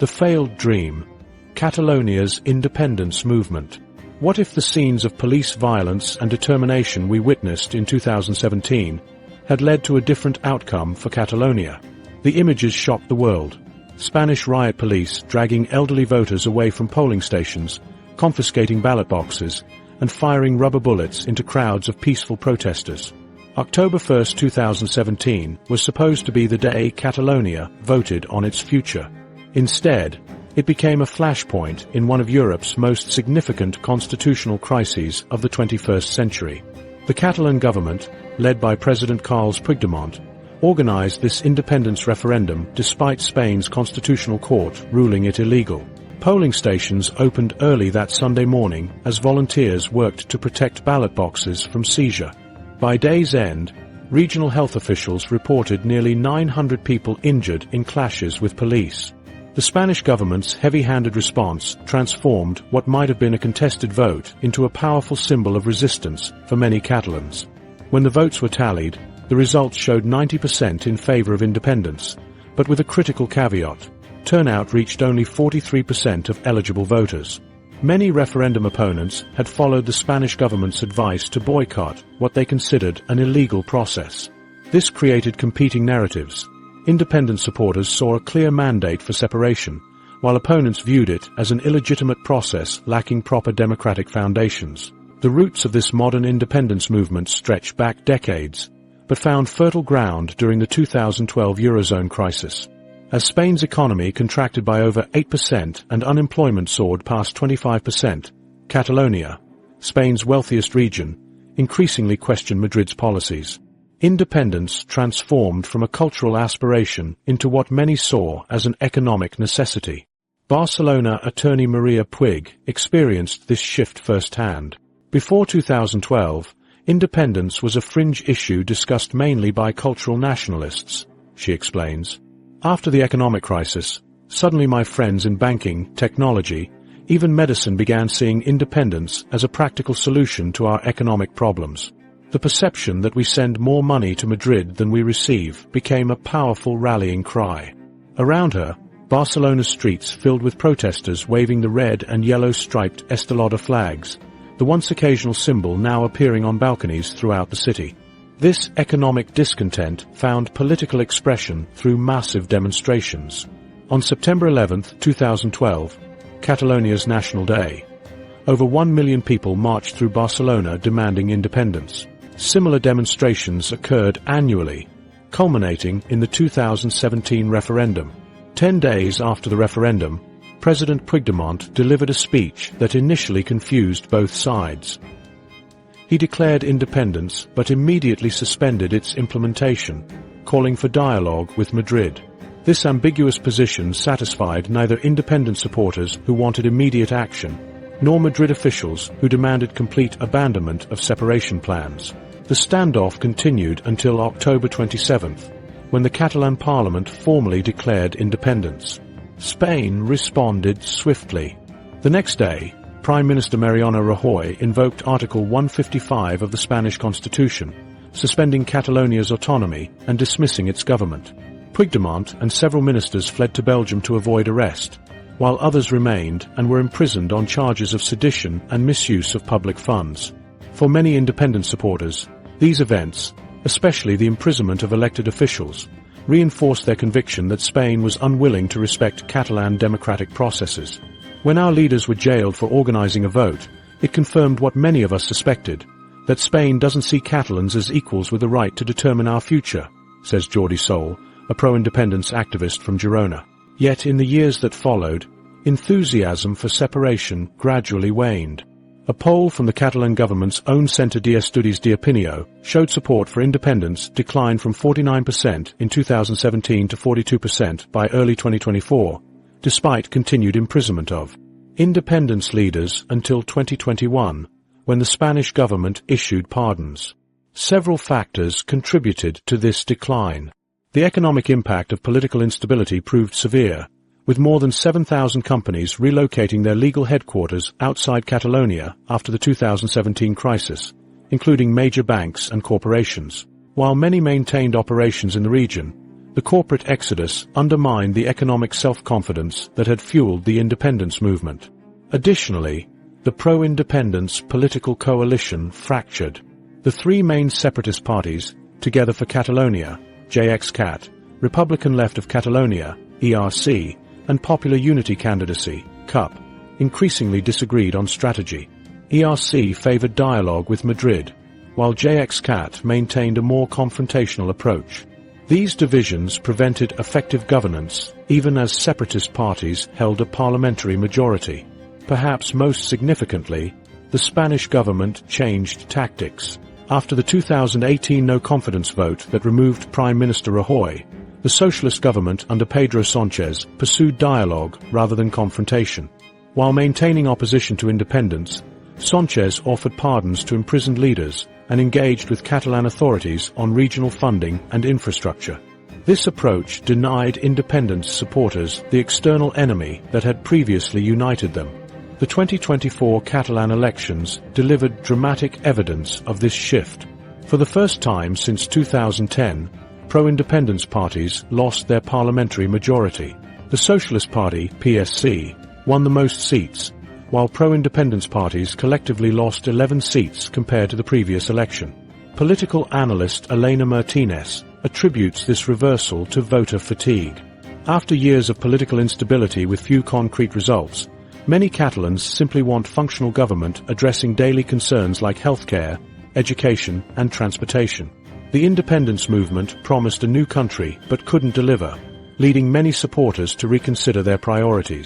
The failed dream. Catalonia's independence movement. What if the scenes of police violence and determination we witnessed in 2017 had led to a different outcome for Catalonia? The images shocked the world. Spanish riot police dragging elderly voters away from polling stations, confiscating ballot boxes, and firing rubber bullets into crowds of peaceful protesters. October 1, 2017 was supposed to be the day Catalonia voted on its future. Instead, it became a flashpoint in one of Europe's most significant constitutional crises of the 21st century. The Catalan government, led by President Carles Puigdemont, organized this independence referendum despite Spain's constitutional court ruling it illegal. Polling stations opened early that Sunday morning as volunteers worked to protect ballot boxes from seizure. By day's end, regional health officials reported nearly 900 people injured in clashes with police. The Spanish government's heavy-handed response transformed what might have been a contested vote into a powerful symbol of resistance for many Catalans. When the votes were tallied, the results showed 90% in favor of independence, but with a critical caveat. Turnout reached only 43% of eligible voters. Many referendum opponents had followed the Spanish government's advice to boycott what they considered an illegal process. This created competing narratives. Independent supporters saw a clear mandate for separation, while opponents viewed it as an illegitimate process lacking proper democratic foundations. The roots of this modern independence movement stretch back decades, but found fertile ground during the 2012 Eurozone crisis. As Spain's economy contracted by over 8% and unemployment soared past 25%, Catalonia, Spain's wealthiest region, increasingly questioned Madrid's policies. Independence transformed from a cultural aspiration into what many saw as an economic necessity. Barcelona attorney Maria Puig experienced this shift firsthand. Before 2012, independence was a fringe issue discussed mainly by cultural nationalists, she explains. After the economic crisis, suddenly my friends in banking, technology, even medicine began seeing independence as a practical solution to our economic problems. The perception that we send more money to Madrid than we receive became a powerful rallying cry. Around her, Barcelona's streets filled with protesters waving the red and yellow striped Estelada flags, the once occasional symbol now appearing on balconies throughout the city. This economic discontent found political expression through massive demonstrations. On September 11, 2012, Catalonia's National Day, over 1 million people marched through Barcelona demanding independence. Similar demonstrations occurred annually, culminating in the 2017 referendum. 10 days after the referendum, President Puigdemont delivered a speech that initially confused both sides. He declared independence but immediately suspended its implementation, calling for dialogue with Madrid. This ambiguous position satisfied neither independent supporters who wanted immediate action, nor Madrid officials who demanded complete abandonment of separation plans. The standoff continued until October 27, when the Catalan parliament formally declared independence. Spain responded swiftly. The next day, Prime Minister Mariano Rajoy invoked Article 155 of the Spanish Constitution, suspending Catalonia's autonomy and dismissing its government. Puigdemont and several ministers fled to Belgium to avoid arrest, while others remained and were imprisoned on charges of sedition and misuse of public funds. For many independent supporters, these events, especially the imprisonment of elected officials, reinforced their conviction that Spain was unwilling to respect Catalan democratic processes. When our leaders were jailed for organizing a vote, it confirmed what many of us suspected, that Spain doesn't see Catalans as equals with the right to determine our future, says Jordi Sol, a pro-independence activist from Girona. Yet in the years that followed, enthusiasm for separation gradually waned. A poll from the Catalan government's own Centre d'Estudis d'Opinió showed support for independence declined from 49% in 2017 to 42% by early 2024, despite continued imprisonment of independence leaders until 2021, when the Spanish government issued pardons. Several factors contributed to this decline. The economic impact of political instability proved severe, with more than 7,000 companies relocating their legal headquarters outside Catalonia after the 2017 crisis, including major banks and corporations. While many maintained operations in the region, the The corporate exodus undermined the economic self-confidence that had fueled the independence movement. Additionally, the pro-independence political coalition fractured. The three main separatist parties, Together for Catalonia, JXCat, Republican Left of Catalonia, ERC, and Popular Unity Candidacy, CUP, increasingly disagreed on strategy. ERC favored dialogue with Madrid, while JXCat maintained a more confrontational approach. These divisions prevented effective governance, even as separatist parties held a parliamentary majority. Perhaps most significantly, the Spanish government changed tactics. After the 2018 no-confidence vote that removed Prime Minister Rajoy, the socialist government under Pedro Sánchez pursued dialogue rather than confrontation. While maintaining opposition to independence, Sánchez offered pardons to imprisoned leaders and engaged with Catalan authorities on regional funding and infrastructure. This approach denied independence supporters the external enemy that had previously united them. The 2024 Catalan elections delivered dramatic evidence of this shift. For the first time since 2010, pro-independence parties lost their parliamentary majority. The Socialist Party, PSC, won the most seats, while pro-independence parties collectively lost 11 seats compared to the previous election. Political analyst Elena Martinez attributes this reversal to voter fatigue. After years of political instability with few concrete results, many Catalans simply want functional government addressing daily concerns like healthcare, education, and transportation. The independence movement promised a new country but couldn't deliver, leading many supporters to reconsider their priorities.